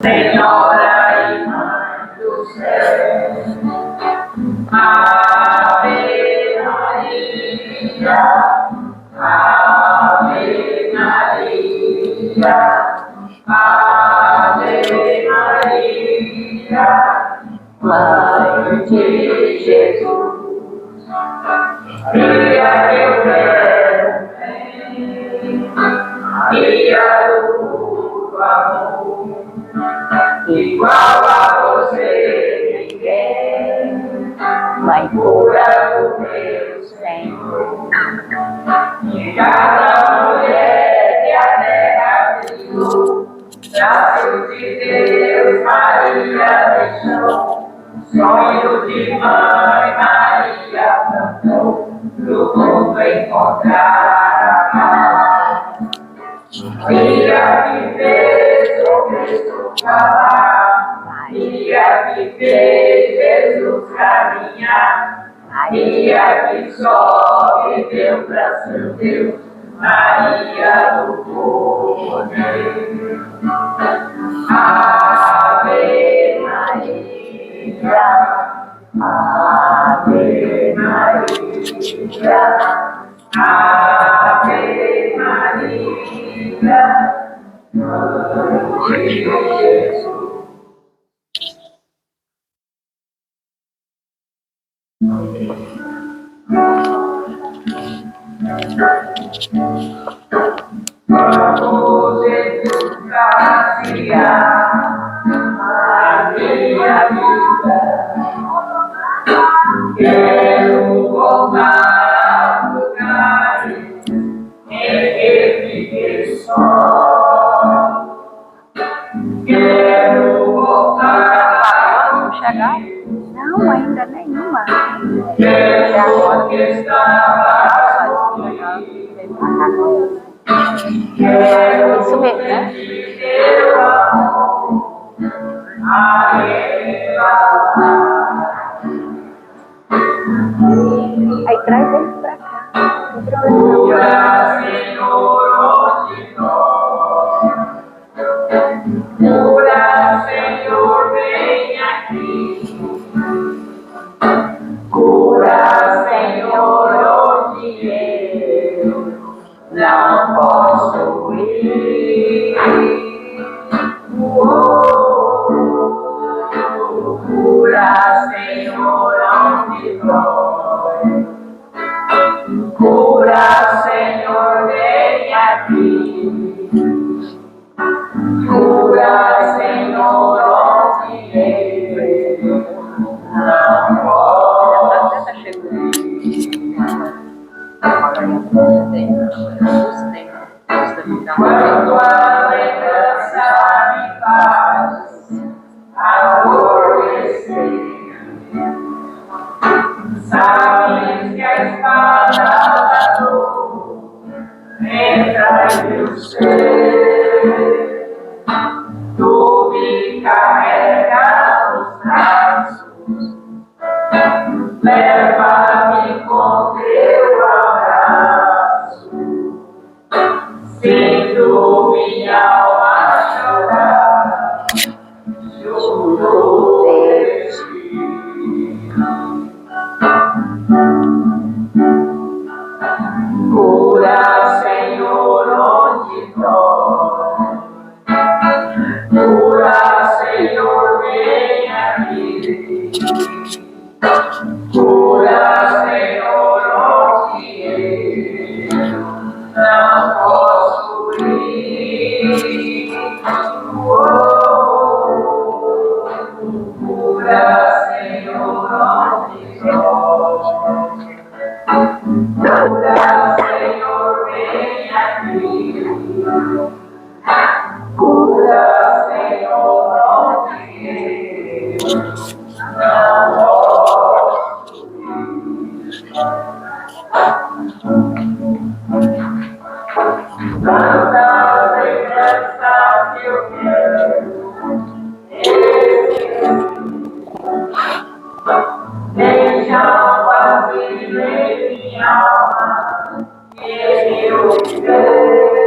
Senhora e Mãe do céu, Ave Maria, Ave Maria, Ave Maria, Mãe de Jesus, filha que eu quero filha do amor. Igual a você ninguém, Mãe pura do meu Senhor. E cada mulher que a terra criou, braço de Deus Maria deixou. Sonho de Mãe Maria plantou, pro mundo encontrar a paz. Filha que fez o Cristo falar, Maria que fez Jesus caminhar, Maria que só viveu pra ser Deus, Maria do poder. Ave Maria, Ave Maria, Ave Maria, Mãe de Jesus. Vamos educar a minha vida. Quero voltar a lugares em que fiquei só. Quero voltar. Vamos chegar? Não, ainda nenhuma. Quero conquistar Isso mesmo, né? teu amor. Aí traz eles pra cá. Cura, Senhor, onde nós. Cura, Senhor, vem aqui. Cura, Senhor, onde eu não posso ir. Cura, Senhor, onde dói. Cura, Senhor, vem aqui. Cura, Senhor, onde eu não posso ir. Quando a lembrança me faz aborrecer, sabes que a espada da dor entra em meu ser. Tu me carregas nos braços, leva-me com teu abraço. Sinto minha alma chorar, juro de ti. Cura, Senhor, onde dói. Cura, Senhor, vem aqui. Cura, Senhor, onde eu não posso ir. Cura, Senhor, onde dói. Cura, Senhor, vem aqui. Cura, Senhor, onde eu não posso ir. Tantas lembranças que eu quero deixa um vazio em minha alma que eu viver.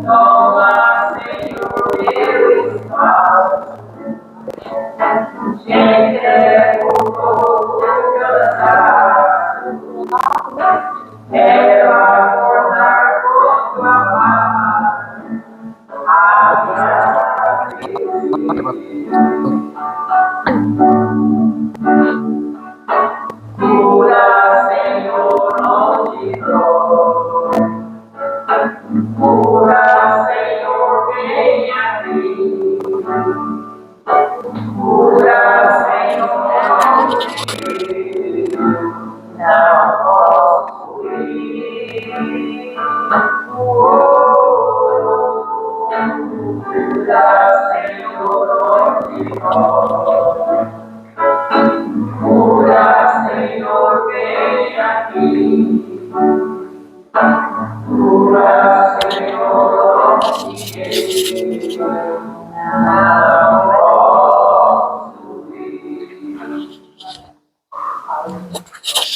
Toma, Senhor, meu Quero acordar com tua paz. Cura, Senhor, onde dói. Cura, Senhor, vem aqui. Cura, Senhor, onde não posso ir. Cura, Senhor, onde dói. Cura, Senhor, vem aqui. Cura, Senhor, onde não posso ir.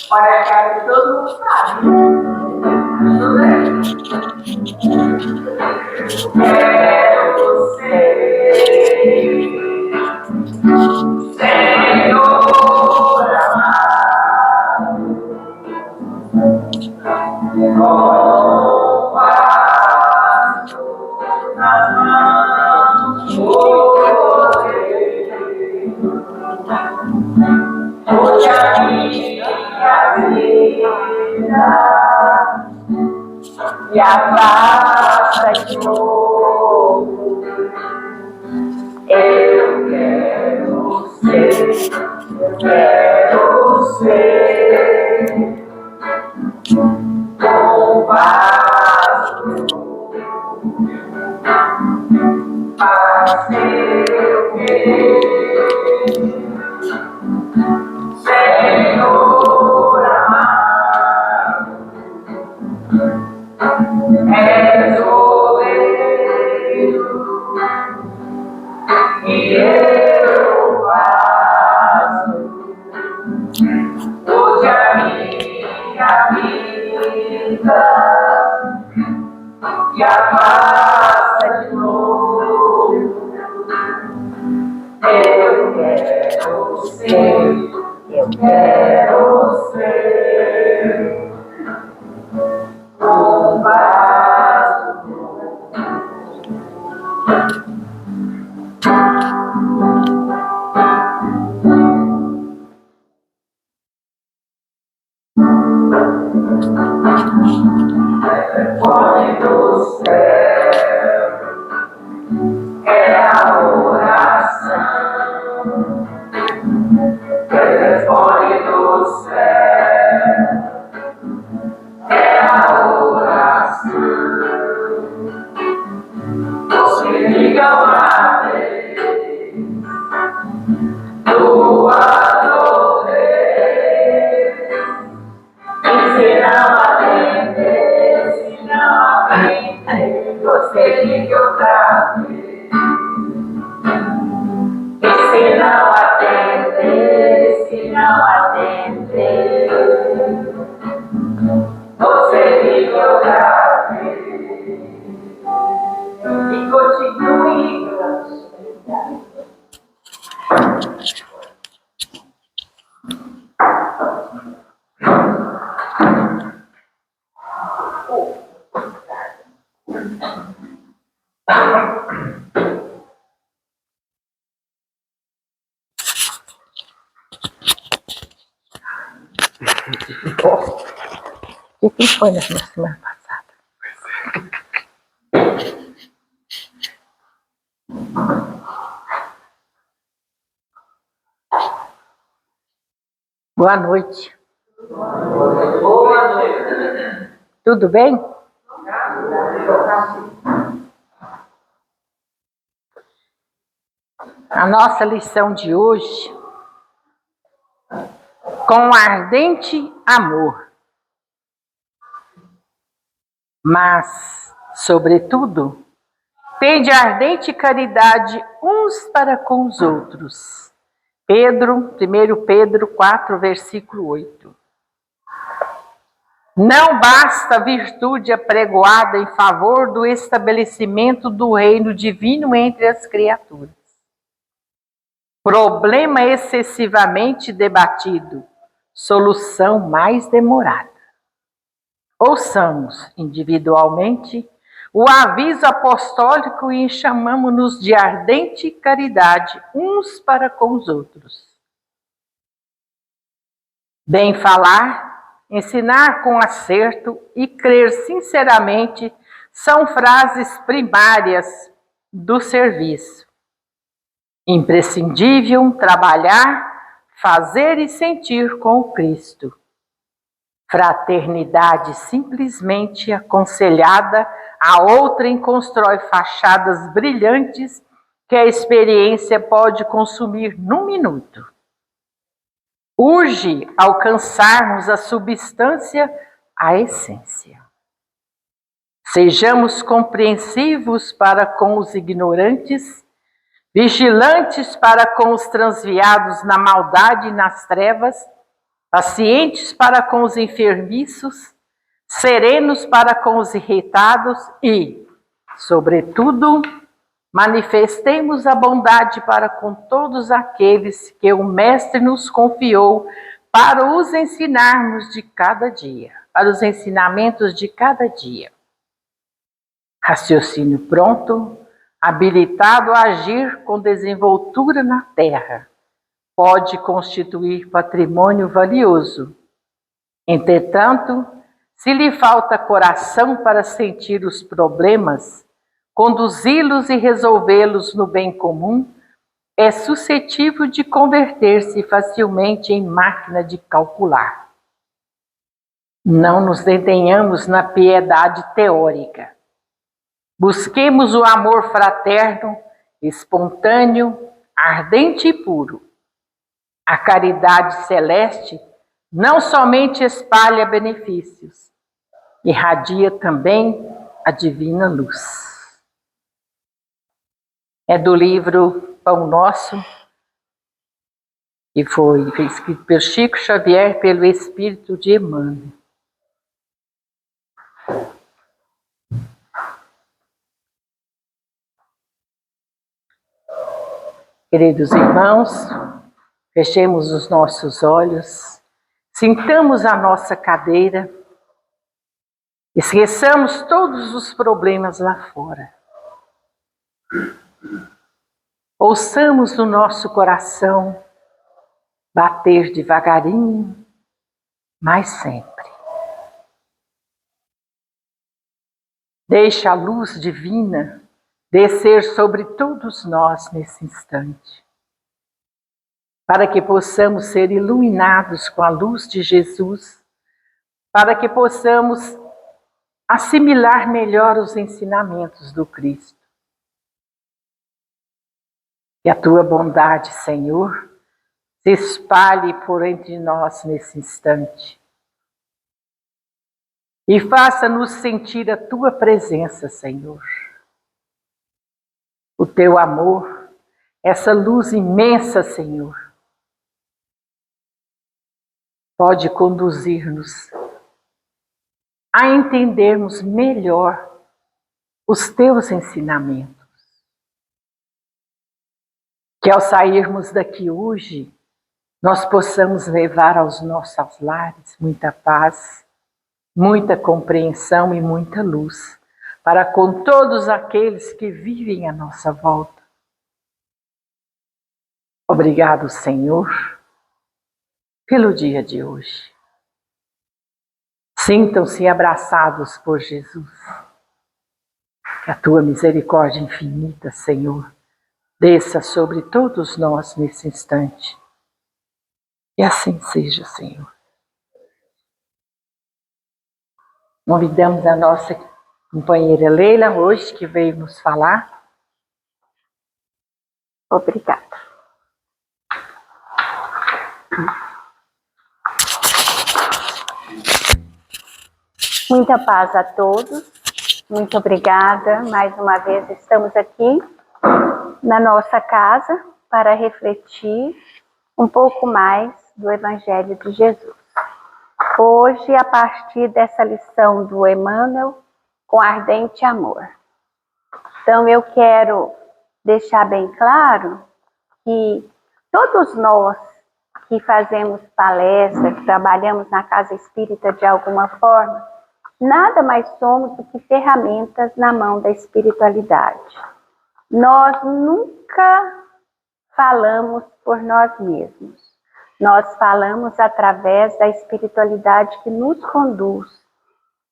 Olha, cara, todo mundo sabe. Tudo bem? Quero ser Senhor amado, com paz nas mãos, hoje a minha vida me afasta de novo. Eu quero ser um vaso para ser Senhor amado, és oleiro e eu faço hoje a minha vida e afasta de novo. Eu quero ser um vaso. Telefone do céu é a oração. Telefone do céu é a oração. Você liga uma vez, duas ou três, e se não atender, você liga outra vez. E se não atender, você liga outra vez. E continue. O que foi na semana passada? Boa noite. Boa noite. Tudo bem? A nossa lição de hoje, com ardente amor, mas, sobretudo, tende ardente caridade uns para com os outros. 1 Pedro 4, versículo 8. Não basta a virtude apregoada em favor do estabelecimento do reino divino entre as criaturas. Problema excessivamente debatido, solução mais demorada. Ouçamos individualmente o aviso apostólico e chamamo-nos de ardente caridade uns para com os outros. Bem falar, ensinar com acerto e crer sinceramente são frases primárias do serviço. Imprescindível trabalhar, fazer e sentir com o Cristo. Fraternidade simplesmente aconselhada, a outrem constrói fachadas brilhantes que a experiência pode consumir num minuto. Urge alcançarmos a substância, a essência. Sejamos compreensivos para com os ignorantes, vigilantes para com os transviados na maldade e nas trevas, pacientes para com os enfermiços, serenos para com os irritados e, sobretudo, manifestemos a bondade para com todos aqueles que o Mestre nos confiou para os ensinarmos de cada dia, para os ensinamentos de cada dia. Raciocínio pronto, habilitado a agir com desenvoltura na terra, pode constituir patrimônio valioso. Entretanto, se lhe falta coração para sentir os problemas, conduzi-los e resolvê-los no bem comum, é suscetível de converter-se facilmente em máquina de calcular. Não nos detenhamos na piedade teórica. Busquemos o amor fraterno, espontâneo, ardente e puro. A caridade celeste não somente espalha benefícios, irradia também a divina luz. É do livro Pão Nosso, que foi escrito pelo Chico Xavier, pelo Espírito de Emmanuel. Queridos irmãos, fechemos os nossos olhos, sintamos a nossa cadeira, esqueçamos todos os problemas lá fora. Ouçamos o nosso coração bater devagarinho, mas sempre. Deixa a luz divina descer sobre todos nós nesse instante, para que possamos ser iluminados com a luz de Jesus, para que possamos assimilar melhor os ensinamentos do Cristo. Que a tua bondade, Senhor, se espalhe por entre nós nesse instante e faça-nos sentir a tua presença, Senhor. O teu amor, essa luz imensa, Senhor, pode conduzir-nos a entendermos melhor os teus ensinamentos. Que ao sairmos daqui hoje, nós possamos levar aos nossos lares muita paz, muita compreensão e muita luz, para com todos aqueles que vivem à nossa volta. Obrigado, Senhor, pelo dia de hoje. Sintam-se abraçados por Jesus. Que a tua misericórdia infinita, Senhor, desça sobre todos nós nesse instante. E assim seja, Senhor. Convidamos a nossa companheira Leila hoje, que veio nos falar. Obrigada. Muita paz a todos. Muito obrigada. Mais uma vez estamos aqui na nossa casa para refletir um pouco mais do Evangelho de Jesus. Hoje, a partir dessa lição do Emmanuel, com ardente amor. Então, eu quero deixar bem claro que todos nós que fazemos palestra, que trabalhamos na casa espírita de alguma forma, nada mais somos do que ferramentas na mão da espiritualidade. Nós nunca falamos por nós mesmos. Nós falamos através da espiritualidade que nos conduz.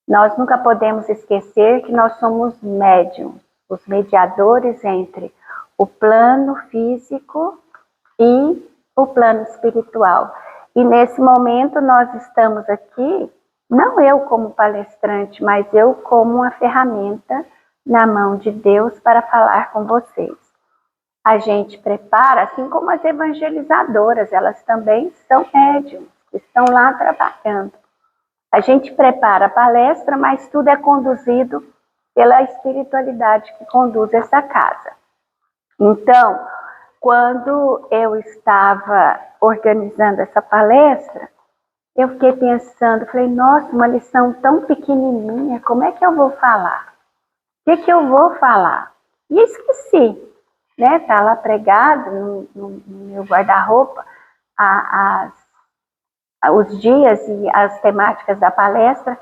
Nós nunca podemos esquecer que nós somos médiums, os mediadores entre o plano físico e o plano espiritual. E nesse momento nós estamos aqui, não eu como palestrante, mas eu como uma ferramenta na mão de Deus para falar com vocês. A gente prepara, assim como as evangelizadoras, elas também são médiums, estão lá trabalhando. A gente prepara a palestra, mas tudo é conduzido pela espiritualidade que conduz essa casa. Então, quando eu estava organizando essa palestra, eu fiquei pensando, falei, nossa, uma lição tão pequenininha, como é que eu vou falar? O que eu vou falar? E esqueci, né? Tá lá pregado no meu guarda-roupa os dias e as temáticas da palestra.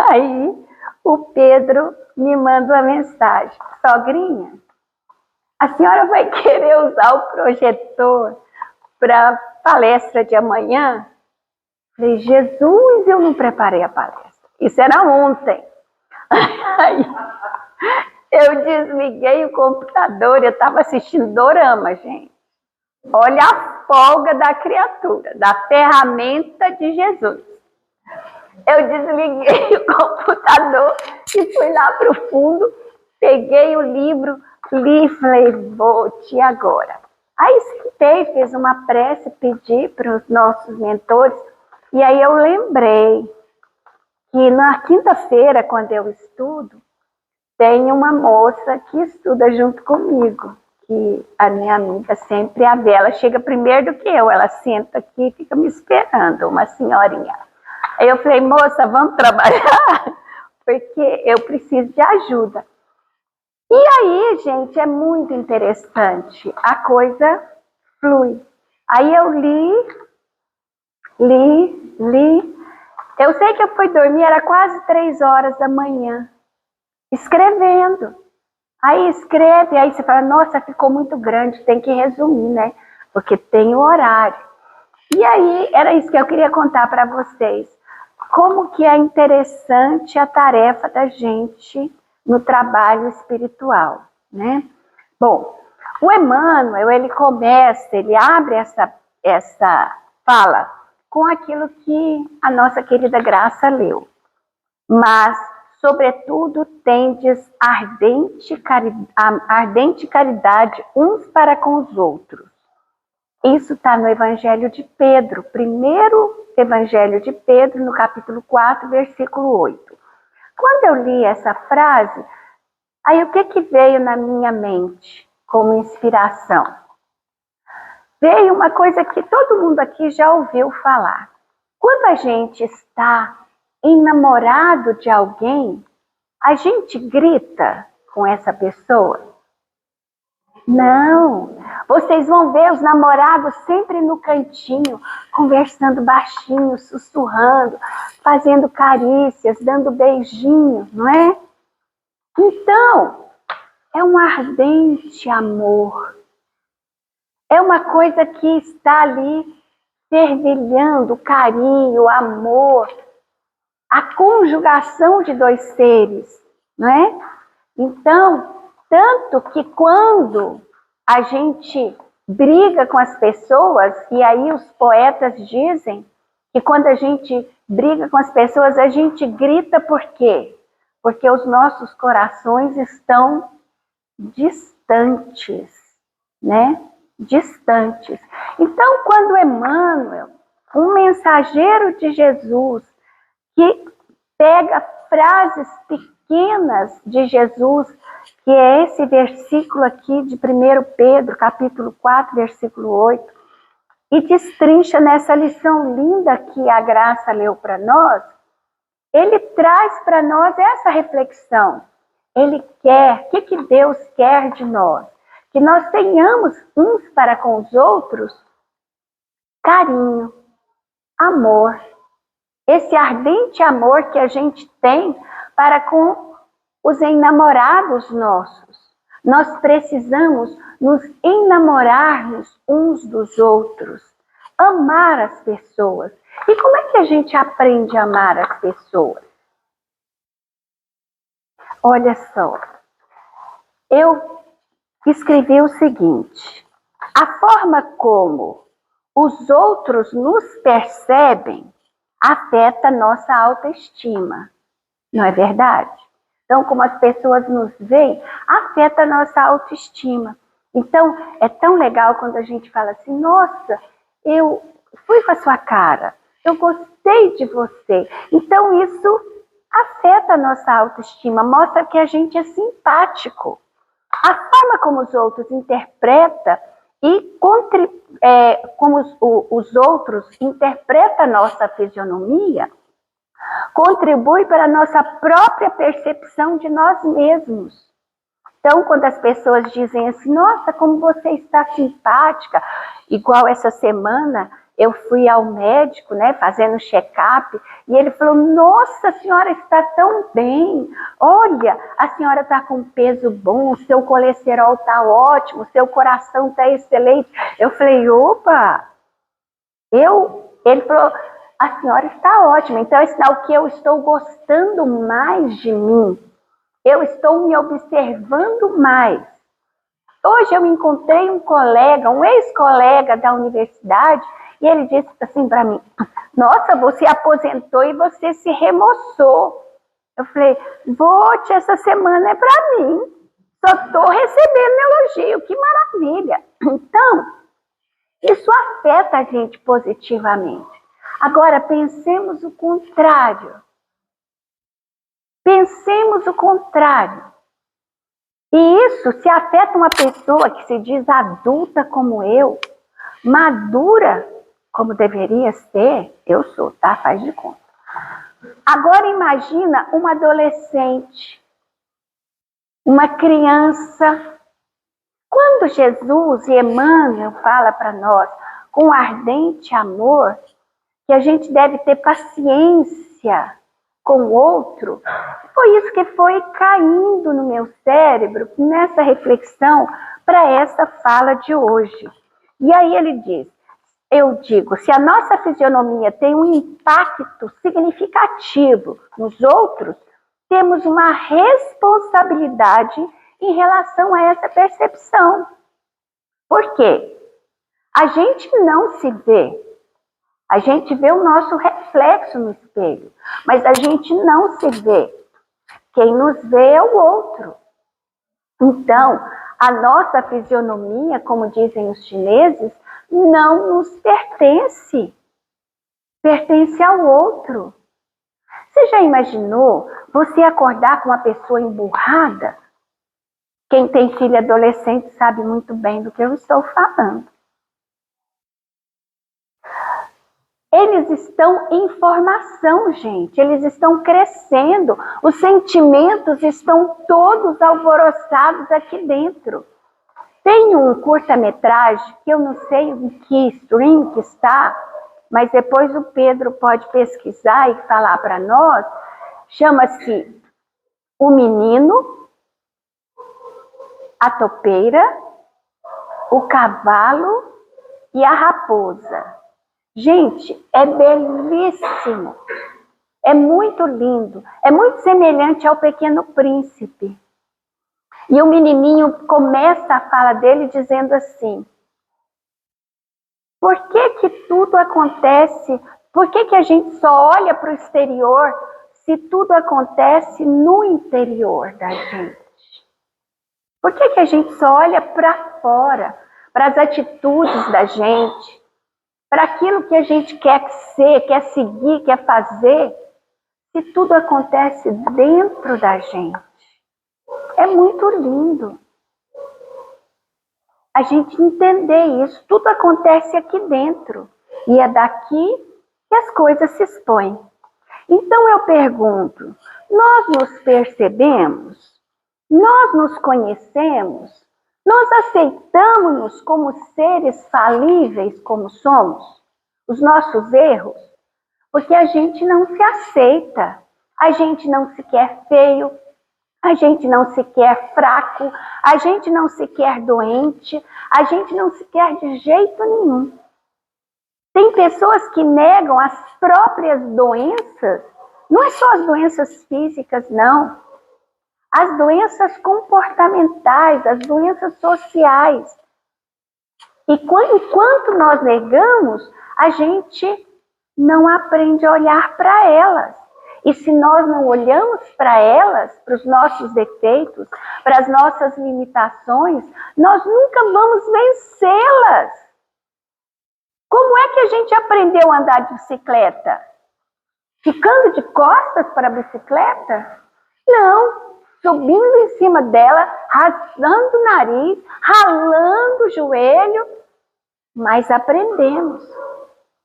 Aí o Pedro me manda uma mensagem, sogrinha, a senhora vai querer usar o projetor para a palestra de amanhã? Falei, Jesus, eu não preparei a palestra. Isso era ontem. Aí, eu desliguei o computador, eu estava assistindo dorama, gente. Olha a folga da criatura, da ferramenta de Jesus. Eu desliguei o computador e fui lá para o fundo, peguei o livro, li e falei, vou-te agora. Aí escutei, fiz uma prece, pedi para os nossos mentores, e aí eu lembrei que na quinta-feira, quando eu estudo, tem uma moça que estuda junto comigo, que a minha amiga sempre, a Bela, chega primeiro do que eu, ela senta aqui e fica me esperando, uma senhorinha. Aí eu falei, moça, vamos trabalhar? Porque eu preciso de ajuda. E aí, gente, é muito interessante, a coisa flui. Aí eu li. Eu sei que eu fui dormir, era quase 3 horas da manhã, escrevendo. Aí escreve, aí você fala, nossa, ficou muito grande, tem que resumir, né? Porque tem o horário. E aí, era isso que eu queria contar para vocês. Como que é interessante a tarefa da gente no trabalho espiritual, né? Bom, o Emmanuel, ele começa, ele abre essa fala com aquilo que a nossa querida Graça leu. Mas, sobretudo, tendes ardente caridade uns para com os outros. Isso está no Evangelho de Pedro, primeiro Evangelho de Pedro, no capítulo 4, versículo 8. Quando eu li essa frase, aí o que veio na minha mente como inspiração? Veio uma coisa que todo mundo aqui já ouviu falar. Quando a gente está enamorado de alguém, a gente grita com essa pessoa? Não. Vocês vão ver os namorados sempre no cantinho, conversando baixinho, sussurrando, fazendo carícias, dando beijinho, não é? Então, é um ardente amor. É uma coisa que está ali fervilhando, o carinho, o amor, a conjugação de 2 seres, não é? Então, tanto que quando a gente briga com as pessoas, e aí os poetas dizem que quando a gente briga com as pessoas, a gente grita por quê? Porque os nossos corações estão distantes, né? Distantes. Então, quando Emmanuel, um mensageiro de Jesus, que pega frases pequenas de Jesus, que é esse versículo aqui de 1 Pedro, capítulo 4, versículo 8, e destrincha nessa lição linda que a Graça leu para nós, ele traz para nós essa reflexão. Ele quer, o que Deus quer de nós? que nós tenhamos uns para com os outros carinho, amor. Esse ardente amor que a gente tem para com os enamorados nossos. Nós precisamos nos enamorarmos uns dos outros, amar as pessoas. E como é que a gente aprende a amar as pessoas? Olha só, eu escrevi o seguinte: a forma como os outros nos percebem afeta nossa autoestima, não é verdade? Então, como as pessoas nos veem, afeta a nossa autoestima. Então, é tão legal quando a gente fala assim: nossa, eu fui com a sua cara, eu gostei de você. Então, isso afeta a nossa autoestima, mostra que a gente é simpático. A forma como os outros interpretam e como os outros interpretam a nossa fisionomia, contribui para a nossa própria percepção de nós mesmos. Então, quando as pessoas dizem assim: nossa, como você está simpática, igual essa semana eu fui ao médico, né, fazendo check-up, e ele falou: nossa, a senhora está tão bem, olha, a senhora está com peso bom, seu colesterol está ótimo, seu coração está excelente. Eu falei: opa, ele falou: a senhora está ótima, então é sinal que eu estou gostando mais de mim, eu estou me observando mais. Hoje eu encontrei um colega, um ex-colega da universidade, e ele disse assim para mim: nossa, você aposentou e você se remoçou. Eu falei: vote, essa semana é para mim, só estou recebendo elogio, que maravilha. Então, isso afeta a gente positivamente. Agora, pensemos o contrário. Pensemos o contrário. E isso, se afeta uma pessoa que se diz adulta como eu, madura como deveria ser, eu sou, tá? Faz de conta. Agora imagina uma adolescente, uma criança. Quando Jesus e Emmanuel fala para nós com ardente amor que a gente deve ter paciência com o outro, foi isso que foi caindo no meu cérebro nessa reflexão para essa fala de hoje. E aí ele diz: eu digo, se a nossa fisionomia tem um impacto significativo nos outros, temos uma responsabilidade em relação a essa percepção. Por quê? A gente não se vê. A gente vê o nosso reflexo no espelho, mas a gente não se vê. Quem nos vê é o outro. Então, a nossa fisionomia, como dizem os chineses, não nos pertence. Pertence ao outro. Você já imaginou você acordar com uma pessoa emburrada? Quem tem filho adolescente sabe muito bem do que eu estou falando. Eles estão em formação, gente. Eles estão crescendo. Os sentimentos estão todos alvoroçados aqui dentro. Tem um curta-metragem que eu não sei em que stream que está, mas depois o Pedro pode pesquisar e falar para nós. Chama-se O Menino, a Topeira, o Cavalo e a Raposa. Gente, é belíssimo, é muito lindo, é muito semelhante ao Pequeno Príncipe. E o menininho começa a fala dele dizendo assim: por que tudo acontece, por que a gente só olha para o exterior se tudo acontece no interior da gente? Por que a gente só olha para fora, para as atitudes da gente? Para aquilo que a gente quer ser, quer seguir, quer fazer, se tudo acontece dentro da gente. É muito lindo a gente entender isso. Tudo acontece aqui dentro. E é daqui que as coisas se expõem. Então eu pergunto: nós nos percebemos? Nós nos conhecemos? Nós aceitamos-nos como seres falíveis como somos, os nossos erros, porque a gente não se aceita, a gente não se quer feio, a gente não se quer fraco, a gente não se quer doente, a gente não se quer de jeito nenhum. Tem pessoas que negam as próprias doenças, não é só as doenças físicas, não. As doenças comportamentais, as doenças sociais. E enquanto nós negamos, a gente não aprende a olhar para elas. E se nós não olhamos para elas, para os nossos defeitos, para as nossas limitações, nós nunca vamos vencê-las. Como é que a gente aprendeu a andar de bicicleta? Ficando de costas para a bicicleta? Não, subindo em cima dela, rasgando o nariz, ralando o joelho, mas aprendemos.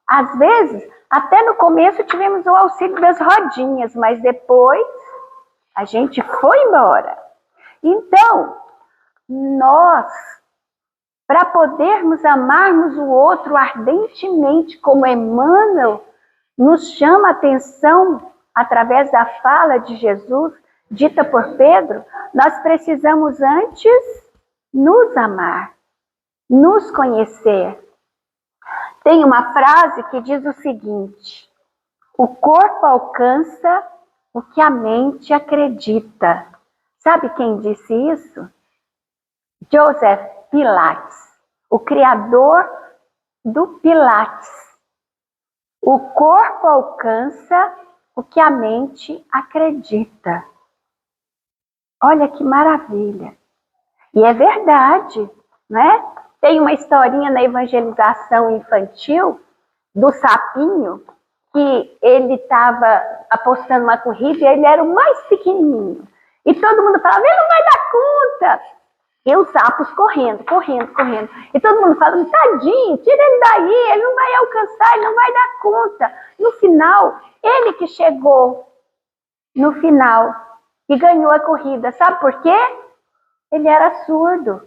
Às vezes, até no começo tivemos o auxílio das rodinhas, mas depois a gente foi embora. Então, nós, para podermos amarmos o outro ardentemente, como Emmanuel nos chama a atenção através da fala de Jesus, dita por Pedro, nós precisamos antes nos amar, nos conhecer. Tem uma frase que diz o seguinte: o corpo alcança o que a mente acredita. Sabe quem disse isso? Joseph Pilates, o criador do Pilates. O corpo alcança o que a mente acredita. Olha que maravilha. E é verdade, né? Tem uma historinha na evangelização infantil do sapinho, que ele estava apostando uma corrida e ele era o mais pequenininho. E todo mundo falava, ele não vai dar conta. E os sapos correndo. E todo mundo falando, tadinho, tira ele daí, ele não vai alcançar, ele não vai dar conta. No final, ele que chegou no final e ganhou a corrida. Sabe por quê? Ele era surdo.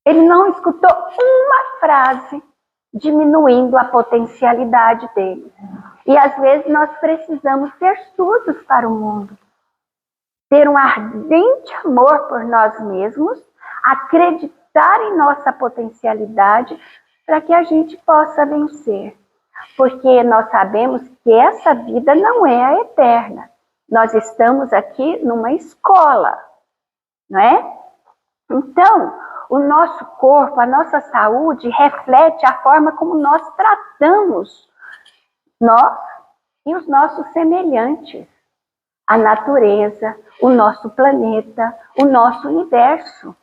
Ele não escutou uma frase diminuindo a potencialidade dele. E às vezes nós precisamos ser surdos para o mundo. Ter um ardente amor por nós mesmos, acreditar em nossa potencialidade para que a gente possa vencer. Porque nós sabemos que essa vida não é a eterna. Nós estamos aqui numa escola, não é? Então, o nosso corpo, a nossa saúde reflete a forma como nós tratamos nós e os nossos semelhantes. A natureza, o nosso planeta, o nosso universo.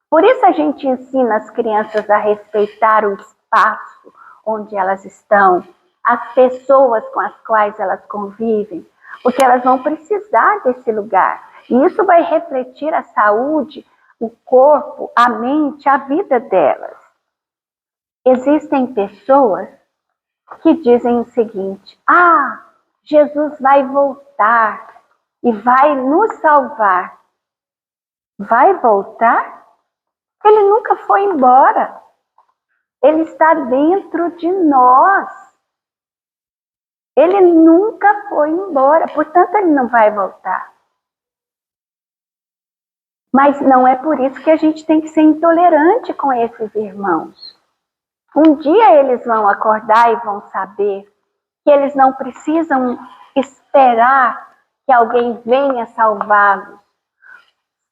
Por isso a gente ensina as crianças a respeitar o espaço onde elas estão, as pessoas com as quais elas convivem, porque elas vão precisar desse lugar. E isso vai refletir a saúde, o corpo, a mente, a vida delas. Existem pessoas que dizem o seguinte: Jesus vai voltar e vai nos salvar. Vai voltar? Ele nunca foi embora. Ele está dentro de nós. Ele nunca foi embora, portanto ele não vai voltar. Mas não é por isso que a gente tem que ser intolerante com esses irmãos. Um dia eles vão acordar e vão saber que eles não precisam esperar que alguém venha salvá-los.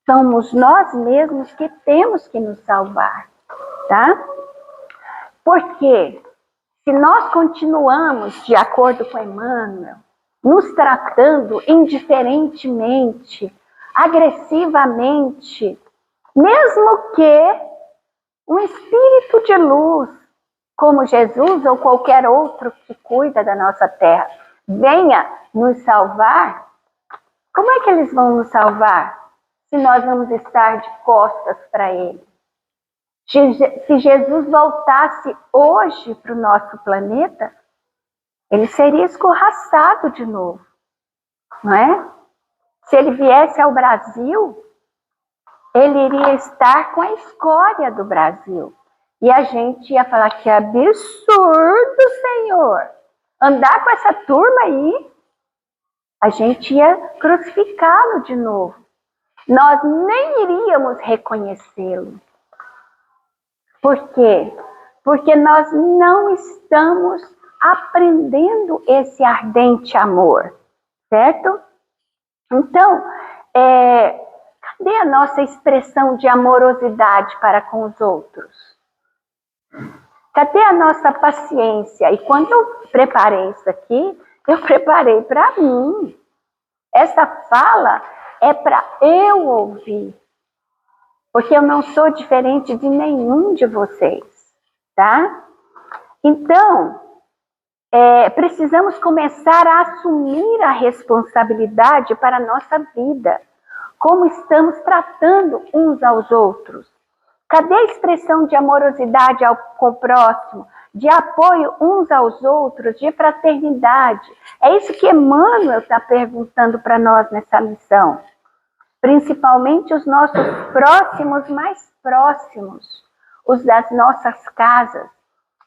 Somos nós mesmos que temos que nos salvar, tá? Porque se nós continuamos, de acordo com Emmanuel, nos tratando indiferentemente, agressivamente, mesmo que um espírito de luz, como Jesus ou qualquer outro que cuida da nossa terra, venha nos salvar, como é que eles vão nos salvar se nós vamos estar de costas para ele? Se Jesus voltasse hoje para o nosso planeta, ele seria escorraçado de novo, não é? Se ele viesse ao Brasil, ele iria estar com a escória do Brasil. E a gente ia falar, que absurdo, Senhor! Andar com essa turma aí, a gente ia crucificá-lo de novo. Nós nem iríamos reconhecê-lo. Por quê? Porque nós não estamos aprendendo esse ardente amor, certo? Então, cadê a nossa expressão de amorosidade para com os outros? Cadê a nossa paciência? E quando eu preparei isso aqui, eu preparei para mim. Essa fala é para eu ouvir. Porque eu não sou diferente de nenhum de vocês, tá? Então, precisamos começar a assumir a responsabilidade para a nossa vida. Como estamos tratando uns aos outros. Cadê a expressão de amorosidade com o próximo, de apoio uns aos outros, de fraternidade? É isso que Emmanuel está perguntando para nós nessa lição. Principalmente os nossos próximos, mais próximos, os das nossas casas,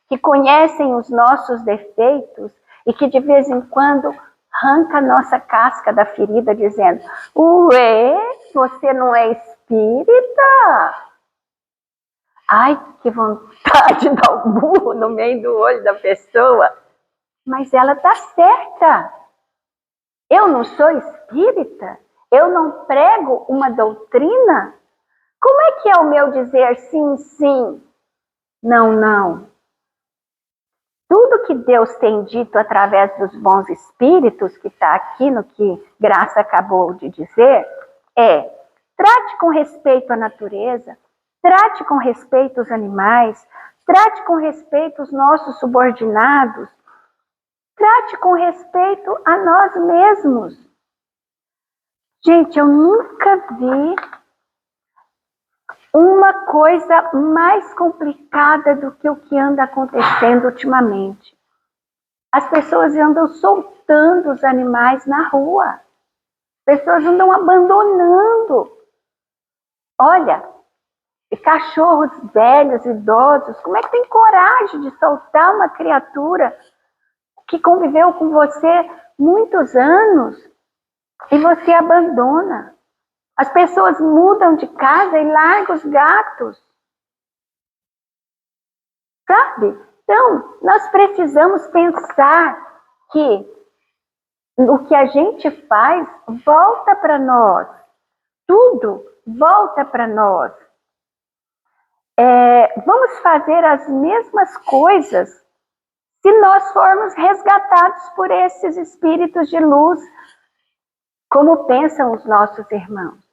que conhecem os nossos defeitos e que de vez em quando arranca a nossa casca da ferida dizendo: ué, você não é espírita? Ai, que vontade de dar um burro no meio do olho da pessoa. Mas ela está certa. Eu não sou espírita? Eu não prego uma doutrina? Como é que é o meu dizer sim, sim, não, não? Tudo que Deus tem dito através dos bons espíritos, que está aqui no que Graça acabou de dizer, trate com respeito a natureza, trate com respeito os animais, trate com respeito os nossos subordinados, trate com respeito a nós mesmos. Gente, eu nunca vi uma coisa mais complicada do que o que anda acontecendo ultimamente. As pessoas andam soltando os animais na rua. As pessoas andam abandonando. Olha, cachorros velhos, idosos, como é que tem coragem de soltar uma criatura que conviveu com você muitos anos e você abandona? As pessoas mudam de casa e largam os gatos. Sabe? Então, nós precisamos pensar que o que a gente faz volta para nós. Tudo volta para nós. Vamos fazer as mesmas coisas se nós formos resgatados por esses espíritos de luz, como pensam os nossos irmãos.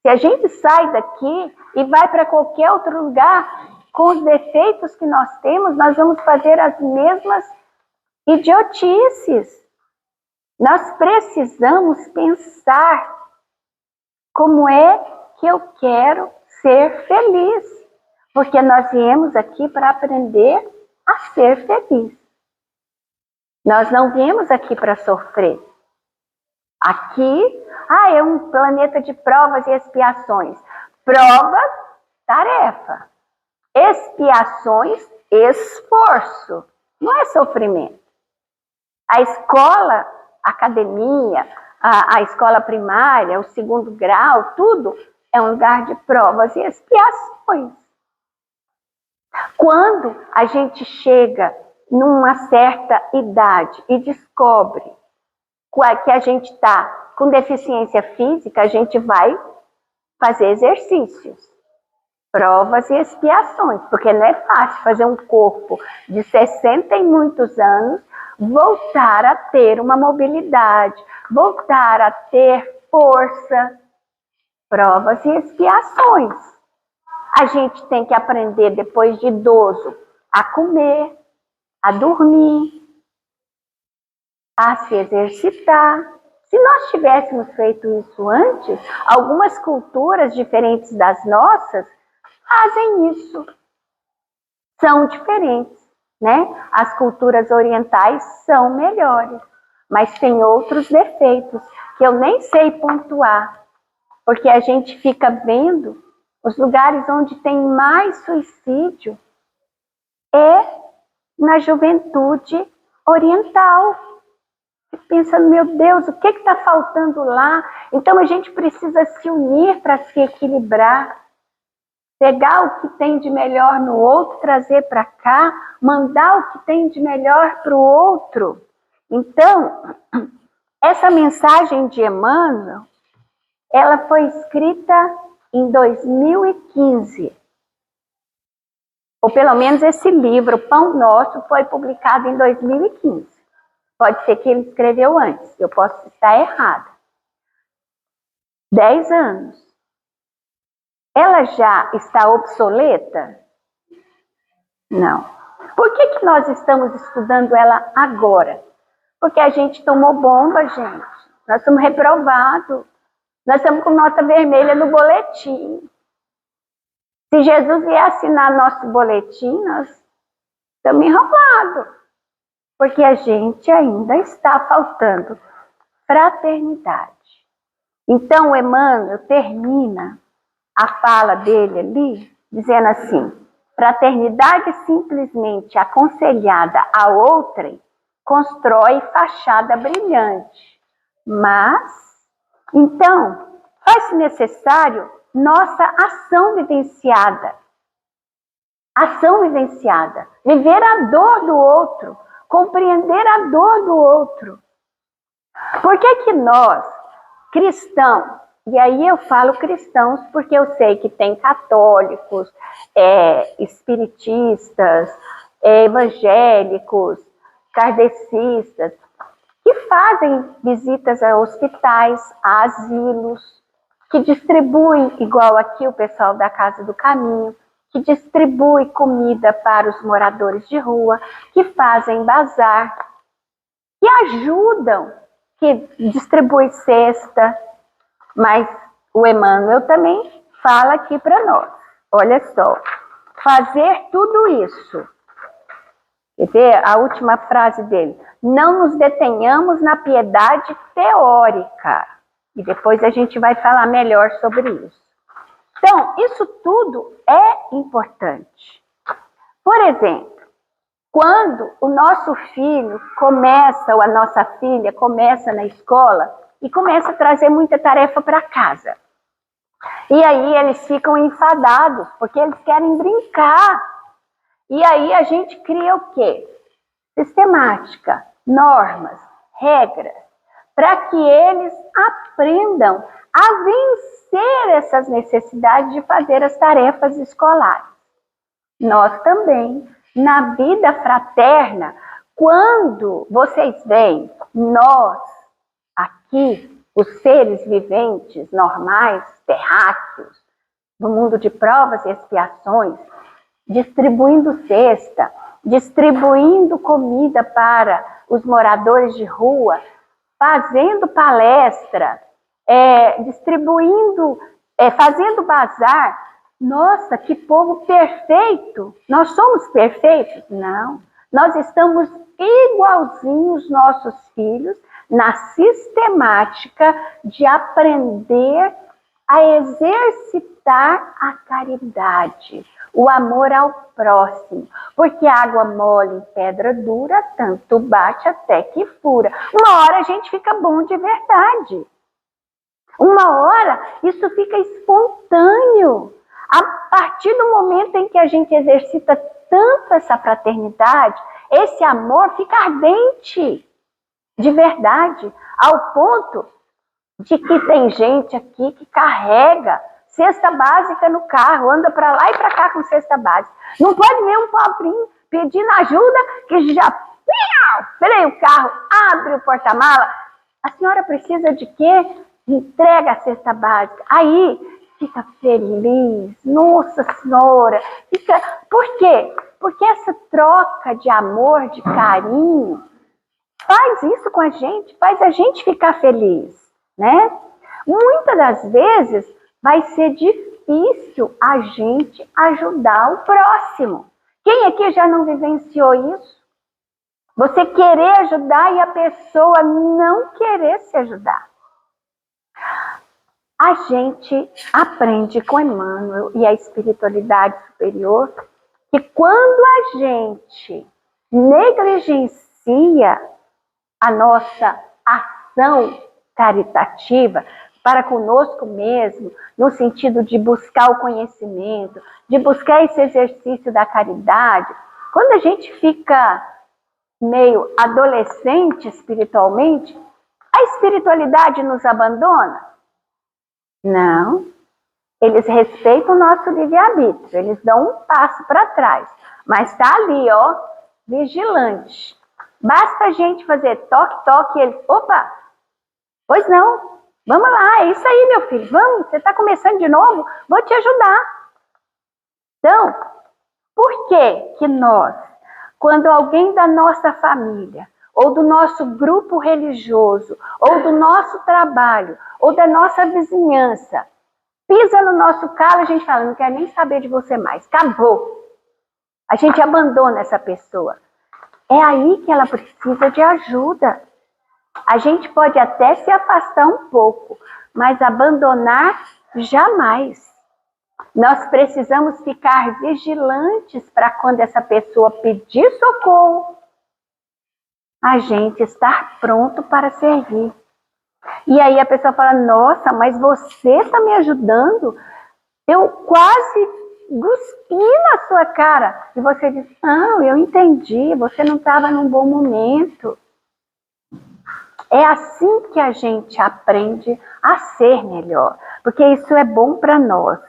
Se a gente sai daqui e vai para qualquer outro lugar com os defeitos que nós temos, nós vamos fazer as mesmas idiotices. Nós precisamos pensar como é que eu quero ser feliz. Porque nós viemos aqui para aprender a ser feliz. Nós não viemos aqui para sofrer. Aqui, é um planeta de provas e expiações. Provas, tarefa. Expiações, esforço. Não é sofrimento. A escola, a academia, a escola primária, o segundo grau, tudo é um lugar de provas e expiações. Quando a gente chega numa certa idade e descobre que a gente está com deficiência física, a gente vai fazer exercícios, provas e expiações, porque não é fácil fazer um corpo de 60 e muitos anos voltar a ter uma mobilidade, voltar a ter força, provas e expiações. A gente tem que aprender, depois de idoso, a comer, a dormir, a se exercitar. Se nós tivéssemos feito isso antes, algumas culturas diferentes das nossas fazem isso. São diferentes, né? As culturas orientais são melhores, mas tem outros defeitos que eu nem sei pontuar, porque a gente fica vendo Os lugares onde tem mais suicídio é na juventude oriental. Pensando, meu Deus, o que está faltando lá? Então a gente precisa se unir para se equilibrar. Pegar o que tem de melhor no outro, trazer para cá, mandar o que tem de melhor para o outro. Então, essa mensagem de Emmanuel, ela foi escrita em 2015. Ou pelo menos esse livro, Pão Nosso, foi publicado em 2015. Pode ser que ele escreveu antes, eu posso estar errada. 10 anos. Ela já está obsoleta? Não. Por que nós estamos estudando ela agora? Porque a gente tomou bomba, gente. Nós somos reprovados. Nós estamos com nota vermelha no boletim. Se Jesus vier assinar nosso boletim, nós estamos enrolados. Porque a gente ainda está faltando fraternidade. Então, Emmanuel termina a fala dele ali, dizendo assim: fraternidade simplesmente aconselhada a outrem constrói fachada brilhante. Mas, então, faz-se necessário nossa ação vivenciada. Ação vivenciada. Viver a dor do outro. Compreender a dor do outro. Por que nós, cristãos, e aí eu falo cristãos porque eu sei que tem católicos, espiritistas, evangélicos, kardecistas, que fazem visitas a hospitais, a asilos, que distribuem, igual aqui o pessoal da Casa do Caminho, que distribui comida para os moradores de rua, que fazem bazar, que ajudam, que distribui cesta. Mas o Emmanuel também fala aqui para nós. Olha só, fazer tudo isso. Quer ver a última frase dele? Não nos detenhamos na piedade teórica. E depois a gente vai falar melhor sobre isso. Então, isso tudo é importante. Por exemplo, quando o nosso filho começa, ou a nossa filha começa na escola, e começa a trazer muita tarefa para casa. E aí eles ficam enfadados, porque eles querem brincar. E aí a gente cria o quê? Sistemática, normas, regras, para que eles aprendam a vencer essas necessidades de fazer as tarefas escolares. Nós também, na vida fraterna, quando vocês veem nós, aqui, os seres viventes normais, terráqueos, no mundo de provas e expiações, distribuindo cesta, distribuindo comida para os moradores de rua, fazendo palestra, distribuindo, fazendo bazar. Nossa, que povo perfeito! Nós somos perfeitos? Não. Nós estamos igualzinhos nossos filhos, na sistemática de aprender a exercitar a caridade, o amor ao próximo, porque água mole em pedra dura, tanto bate até que fura. Uma hora a gente fica bom de verdade. Uma hora isso fica espontâneo. A partir do momento em que a gente exercita tanto essa fraternidade, esse amor fica ardente. De verdade, ao ponto de que tem gente aqui que carrega cesta básica no carro, anda para lá e para cá com cesta básica. Não pode ver um pobrinho pedindo ajuda que já freia o carro, abre o porta-mala. A senhora precisa de quê? Entrega a cesta básica. Aí fica feliz, nossa senhora. Por quê? Porque essa troca de amor, de carinho, faz isso com a gente, faz a gente ficar feliz, né? Muitas das vezes vai ser difícil a gente ajudar o próximo. Quem aqui já não vivenciou isso? Você querer ajudar e a pessoa não querer se ajudar. a gente aprende com Emmanuel e a espiritualidade superior que quando a gente negligencia a nossa ação caritativa para conosco mesmo, no sentido de buscar o conhecimento, de buscar esse exercício da caridade, quando a gente fica meio adolescente espiritualmente, a espiritualidade nos abandona? Não. Eles respeitam o nosso livre-arbítrio, eles dão um passo para trás, mas está ali, ó, vigilante. Basta a gente fazer toque-toque e eles, opa, pois não, vamos lá, é isso aí, meu filho, vamos, você está começando de novo, vou te ajudar. Então, por que nós, quando alguém da nossa família, ou do nosso grupo religioso, ou do nosso trabalho, ou da nossa vizinhança, pisa no nosso calo, a gente fala, não quero nem saber de você mais, acabou. A gente abandona essa pessoa. É aí que ela precisa de ajuda. A gente pode até se afastar um pouco, mas abandonar jamais. Nós precisamos ficar vigilantes para quando essa pessoa pedir socorro, a gente estar pronto para servir. E aí a pessoa fala, nossa, mas você está me ajudando? Eu quase cuspi na sua cara. E você diz, não, eu entendi, você não estava num bom momento. É assim que a gente aprende a ser melhor, porque isso é bom para nós.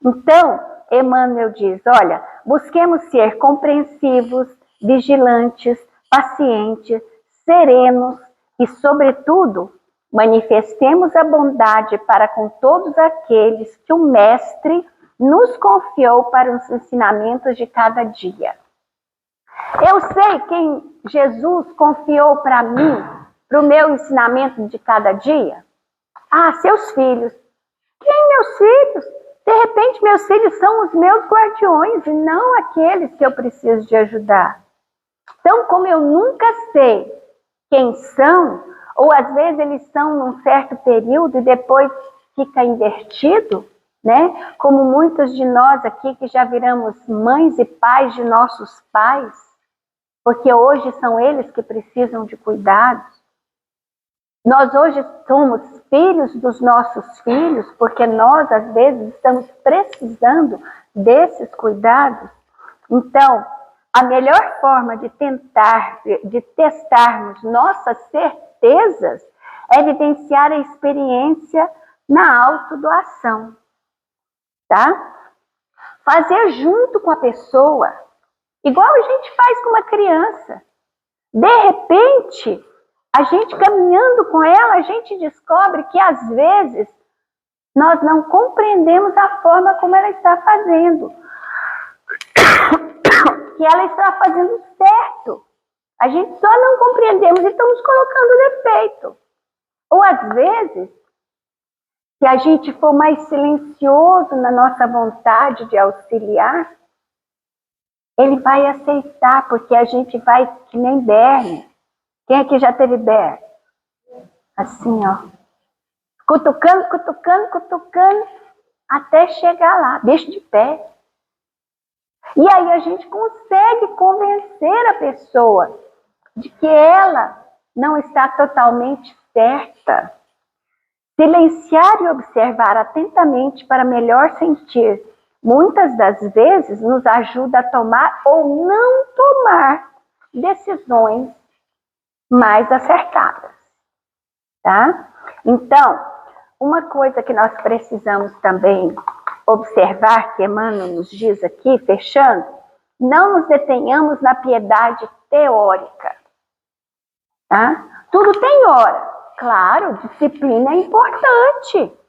Então, Emmanuel diz, olha, busquemos ser compreensivos, vigilantes, pacientes, serenos e, sobretudo, manifestemos a bondade para com todos aqueles que o Mestre nos confiou para os ensinamentos de cada dia. Eu sei quem Jesus confiou para mim, para o meu ensinamento de cada dia? Ah, seus filhos. Quem meus filhos? De repente, meus filhos são os meus guardiões e não aqueles que eu preciso de ajudar. Então, como eu nunca sei quem são, ou às vezes eles são num certo período e depois fica invertido, né? Como muitos de nós aqui que já viramos mães e pais de nossos pais, porque hoje são eles que precisam de cuidados. Nós hoje somos filhos dos nossos filhos, porque nós, às vezes, estamos precisando desses cuidados. Então, a melhor forma de testarmos nossas certezas é evidenciar a experiência na autodoação, tá? Fazer junto com a pessoa, igual a gente faz com uma criança. De repente, a gente caminhando com ela, a gente descobre que às vezes nós não compreendemos a forma como ela está fazendo. Que ela está fazendo certo. A gente só não compreendemos e estamos colocando defeito. Ou às vezes, se a gente for mais silencioso na nossa vontade de auxiliar, ele vai aceitar, porque a gente vai que nem berne. Quem aqui já teve berço? Assim, ó. Cutucando, cutucando, cutucando, até chegar lá. Deixa de pé. E aí a gente consegue convencer a pessoa de que ela não está totalmente certa. Silenciar e observar atentamente para melhor sentir, muitas das vezes nos ajuda a tomar ou não tomar decisões mais acertadas, tá? Então, uma coisa que nós precisamos também observar, que Emmanuel nos diz aqui, fechando, não nos detenhamos na piedade teórica, tá? Tudo tem hora. Claro, disciplina é importante.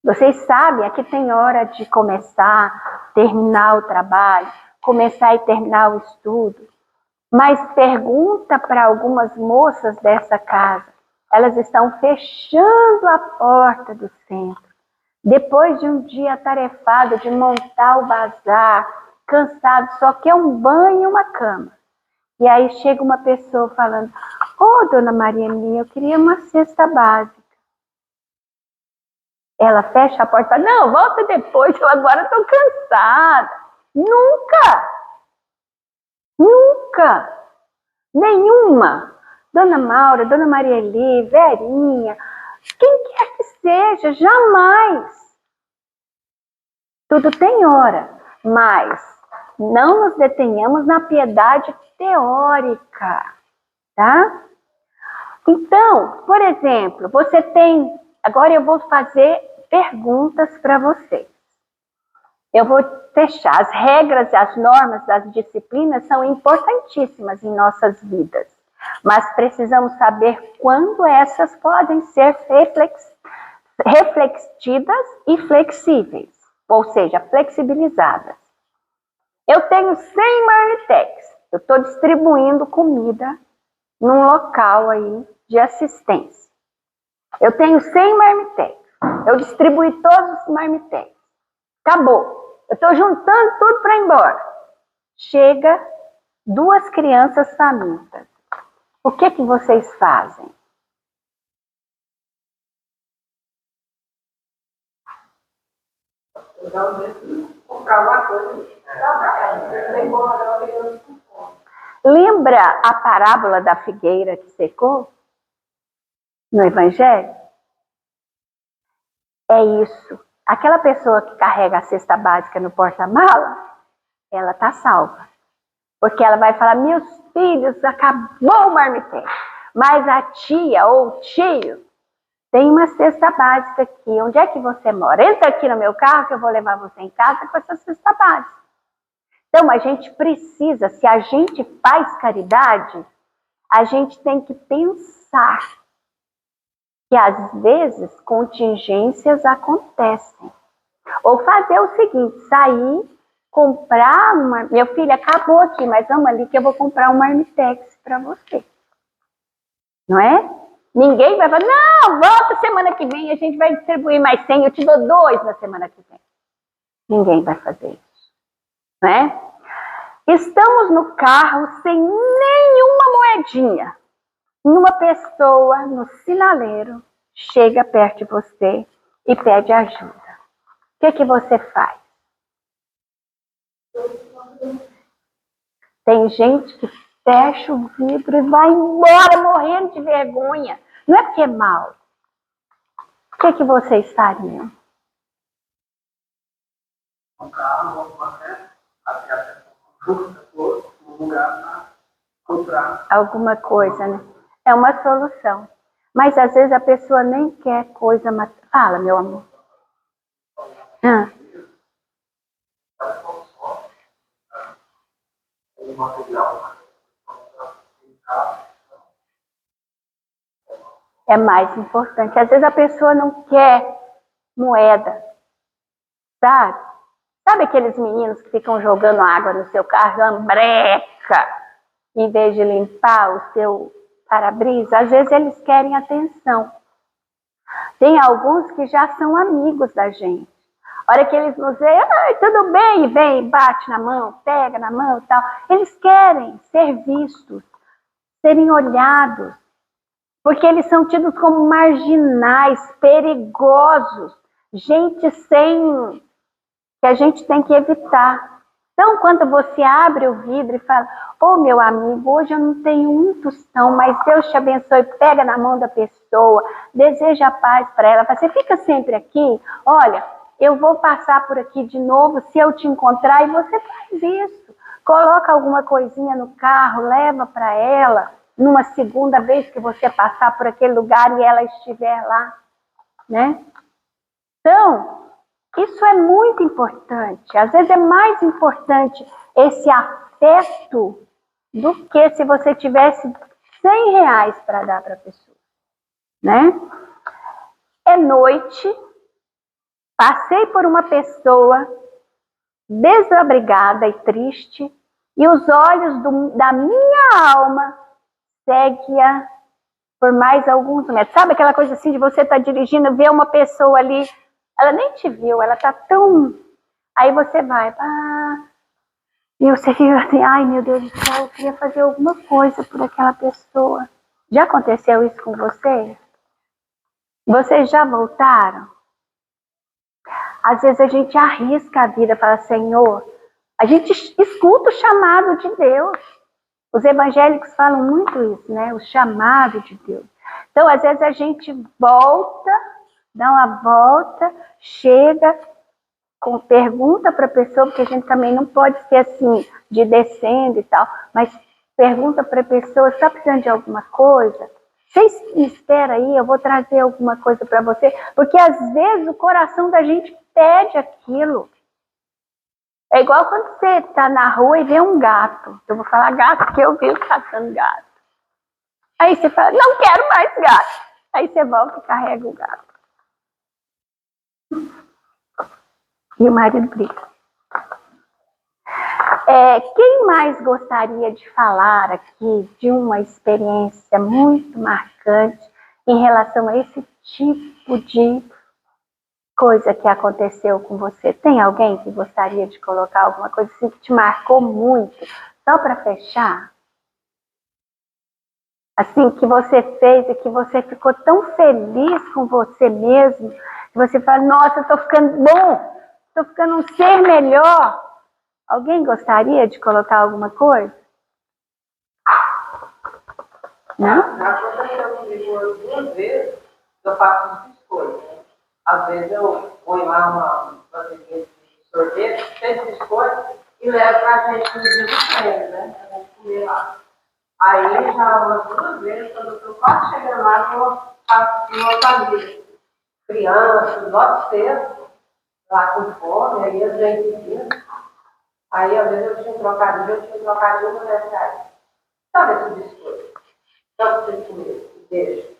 Vocês sabem, aqui tem hora de começar, terminar o trabalho, começar e terminar o estudo. Mas pergunta para algumas moças dessa casa, elas estão fechando a porta do centro. Depois de um dia atarefado de montar o bazar, cansado, só quer um banho e uma cama. E aí chega uma pessoa falando, ô, dona Maria Minha, eu queria uma cesta básica. Ela fecha a porta e fala, não, volta depois, eu agora estou cansada. Nunca! Nunca! Nenhuma! Dona Maura, Dona Maria Eli, Verinha, quem quer que seja, jamais! Tudo tem hora, mas não nos detenhamos na piedade teórica, tá? Então, por exemplo, você tem... Agora eu vou fazer perguntas para vocês. Eu vou fechar. As regras e as normas das disciplinas são importantíssimas em nossas vidas, mas precisamos saber quando essas podem ser refletidas e flexíveis, ou seja, flexibilizadas. Eu tenho 100 marmitex, eu estou distribuindo comida num local aí de assistência. Eu tenho 100 marmitex, eu distribuí todos os marmitex. Acabou, eu estou juntando tudo para ir embora. Chega 2 crianças famintas. O que vocês fazem? Lembra a parábola da figueira que secou no Evangelho? É isso. Aquela pessoa que carrega a cesta básica no porta-mala, ela está salva. Porque ela vai falar, meus filhos, acabou o marmitex. Mas a tia ou o tio tem uma cesta básica aqui. Onde é que você mora? Entra aqui no meu carro que eu vou levar você em casa com essa cesta básica. Então, a gente precisa, se a gente faz caridade, a gente tem que pensar que, às vezes, contingências acontecem. Ou fazer o seguinte, sair, comprar uma... Meu filho, acabou aqui, mas vamos ali que eu vou comprar um marmitex para você. Não é? Ninguém vai falar, não, volta semana que vem, a gente vai distribuir mais 100, eu te dou 2 na semana que vem. Ninguém vai fazer isso. Né? Estamos no carro sem nenhuma moedinha. Uma pessoa no sinaleiro chega perto de você e pede ajuda. O que você faz? Tem gente que fecha o vidro e vai embora morrendo de vergonha. Não é porque é mal. O que vocês fariam? Um carro, alguma coisa, até a pessoa um lugar para comprar. Alguma coisa, né? É uma solução. Mas às vezes a pessoa nem quer coisa material. Fala, meu amor. É mais importante. Às vezes a pessoa não quer moeda, sabe? Sabe aqueles meninos que ficam jogando água no seu carro, lambreca, em vez de limpar o seu para-brisa? Às vezes eles querem atenção. Tem alguns que já são amigos da gente. A hora que eles nos veem, ai, tudo bem, e vem, bate na mão, pega na mão e tal. Eles querem ser vistos, serem olhados, porque eles são tidos como marginais, perigosos, gente sem... que a gente tem que evitar. Então, quando você abre o vidro e fala, ô meu amigo, hoje eu não tenho um tostão, mas Deus te abençoe, pega na mão da pessoa, deseja paz para ela, você fica sempre aqui, olha, eu vou passar por aqui de novo se eu te encontrar, e você faz isso. Coloca alguma coisinha no carro, leva para ela, numa segunda vez que você passar por aquele lugar e ela estiver lá, né? Então, isso é muito importante. Às vezes é mais importante esse afeto do que se você tivesse 100 reais para dar para a pessoa, né? É noite, passei por uma pessoa desabrigada e triste e os olhos da minha alma seguem-a por mais alguns metros. Sabe aquela coisa assim de você estar dirigindo, ver uma pessoa ali, ela nem te viu, ela tá tão... Aí você vai, e você fica assim, ai meu Deus do céu, eu queria fazer alguma coisa por aquela pessoa. Já aconteceu isso com você? Vocês já voltaram? Às vezes a gente arrisca a vida, fala, Senhor, a gente escuta o chamado de Deus. Os evangélicos falam muito isso, né? O chamado de Deus. Então, às vezes a gente volta, dá uma volta, chega, pergunta para a pessoa, porque a gente também não pode ser assim, de descendo e tal, mas pergunta para a pessoa, está precisando de alguma coisa? Você me espera aí, eu vou trazer alguma coisa para você, porque às vezes o coração da gente pede aquilo. É igual quando você está na rua e vê um gato. Eu vou falar gato porque eu vivo caçando gato. Aí você fala, não quero mais gato. Aí você volta e carrega o gato. E o marido briga. Quem mais gostaria de falar aqui de uma experiência muito marcante em relação a esse tipo de coisa que aconteceu com você? Tem alguém que gostaria de colocar alguma coisa assim que te marcou muito? Só para fechar? Assim, que você fez e que você ficou tão feliz com você mesmo, que você fala, nossa, eu tô ficando bom, tô ficando um ser melhor. Alguém gostaria de colocar alguma coisa? Não? Já aconteceu comigo 2 vezes, eu faço as escolhas. Né? Às vezes eu vou lá numa bandeja de sorvete, cheio de biscoito, e levo pra gente no dia do treino, né? Pra gente comer lá. Aí já umas 2 vezes, quando eu tô quase chegando lá, eu faço com uma família. Crianças, nós cedo, lá com fome, aí eles vêm pedindo. Aí às vezes eu tinha um trocadinho no R$10. Sabe esse biscoito? Só pra vocês comerem, deixa.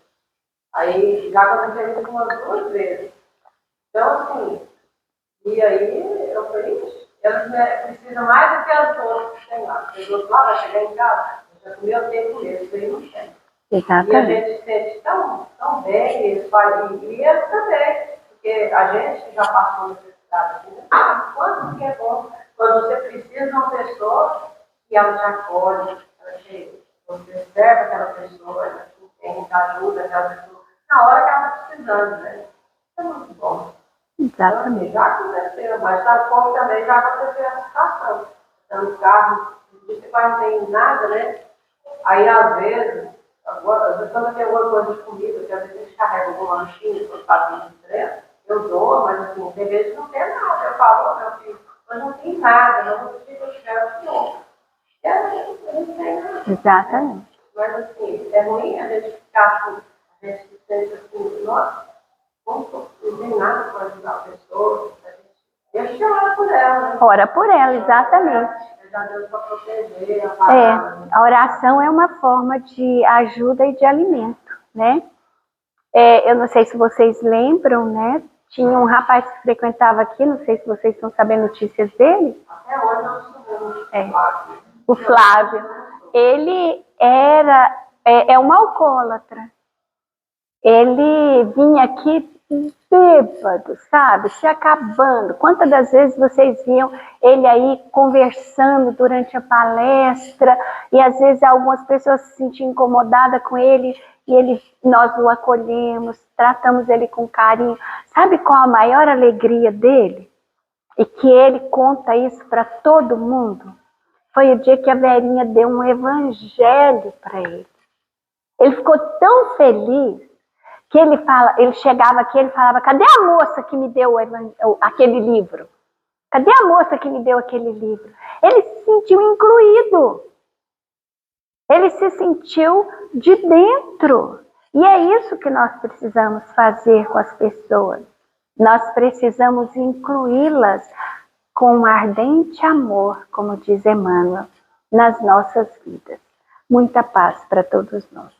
Aí já aconteceu isso umas 2 vezes. Então, assim, e aí eu falei, eles precisam mais do que as outras que tem lá. Os outros lá vai chegar em casa, já comeu tempo mesmo, isso aí não tem. Exatamente. E a gente se sente tão bem, eles fazem, e eles também, porque a gente já passou necessidade assim, sabe quanto que é bom quando você precisa de uma pessoa e ela te acolhe, você serve aquela pessoa, ela te entende, ajuda aquela pessoa na hora que ela está precisando, né? Isso é muito bom. Exatamente. Então, já aconteceu, mas sabe como também já aconteceu essa situação. Está no carro, você quase não tem nada, né? Aí às vezes, quando tem alguma coisa de comida, que às vezes a gente carrega algum lanchinho, quando está com estresse, eu dou, mas assim, tem vezes que não tem nada. Eu falo, meu filho, mas não tem nada, não vou pedir que eu tiver de novo. E a gente não tem nada. Exatamente. Mas assim, é ruim a gente ficar com, a gente se sente assim, nossa, não tem nada para ajudar a pessoa. E a gente ora por ela, né? Ora por ela, exatamente. Já Deus para proteger a palavra. A oração é uma forma de ajuda e de alimento, né? Eu não sei se vocês lembram, né? Tinha um rapaz que frequentava aqui, não sei se vocês estão sabendo notícias dele. Até hoje nós estudamos. O Flávio. Ele é um alcoólatra. Ele vinha aqui bêbado, sabe? Se acabando. Quantas das vezes vocês viam ele aí conversando durante a palestra e às vezes algumas pessoas se sentiam incomodadas com ele e nós o acolhemos, tratamos ele com carinho. Sabe qual a maior alegria dele? E que ele conta isso para todo mundo? Foi o dia que a Verinha deu um evangelho para ele. Ele ficou tão feliz que ele chegava aqui, ele falava, cadê a moça que me deu aquele livro? Cadê a moça que me deu aquele livro? Ele se sentiu incluído. Ele se sentiu de dentro. E é isso que nós precisamos fazer com as pessoas. Nós precisamos incluí-las com um ardente amor, como diz Emmanuel, nas nossas vidas. Muita paz para todos nós.